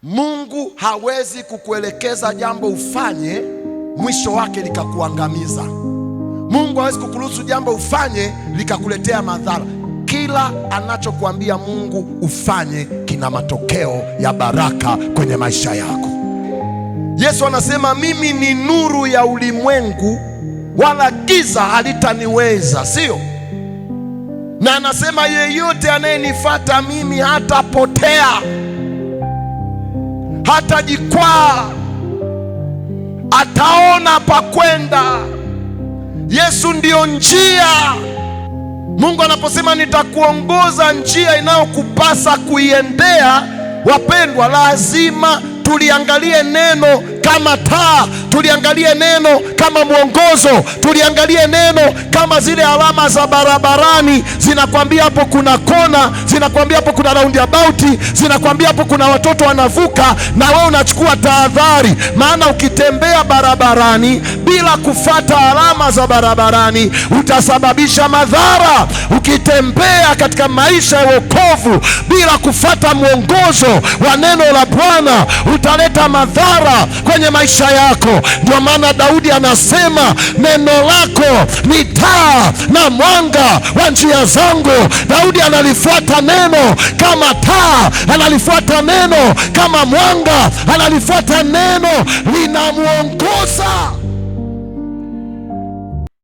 Mungu hawezi kukuelekeza jambo ufanye mwisho wake likakuangamiza. Mungu hawezi kukuruhusu jambo ufanye likakuletea madhara. Kila anachokuambia Mungu ufanye kina matokeo ya baraka kwenye maisha yako. Yesu anasema mimi ni nuru ya ulimwengu, wala giza halitaniweza, sio? Na anasema yeyote anayenifuata mimi hatapotea, hatajikwaa, ataona pa kwenda. Yesu ndio njia. Mungu anaposema nitakuongoza njia inayokupasa kuiendea, wapendwa, lazima tuliangalie neno kama taa, tuliangalie neno kama mwongozo, tuliangalie neno kama zile alama za barabarani. Zinakwambia hapo kuna kona, zinakwambia hapo kuna roundabout, zinakwambia hapo kuna watoto wanavuka, na wewe unachukua tahadhari. Maana ukitembea barabarani bila kufata alama za barabarani utasababisha madhara. Ukitembea katika maisha ya wokovu bila kufata mwongozo wa neno la Bwana utaleta madhara kwenye maisha yako. Ndio maana Daudi anasema neno lako ni taa na mwanga wa njia zangu. Daudi analifuata neno kama taa, analifuata neno kama mwanga, analifuata neno linamwongoza.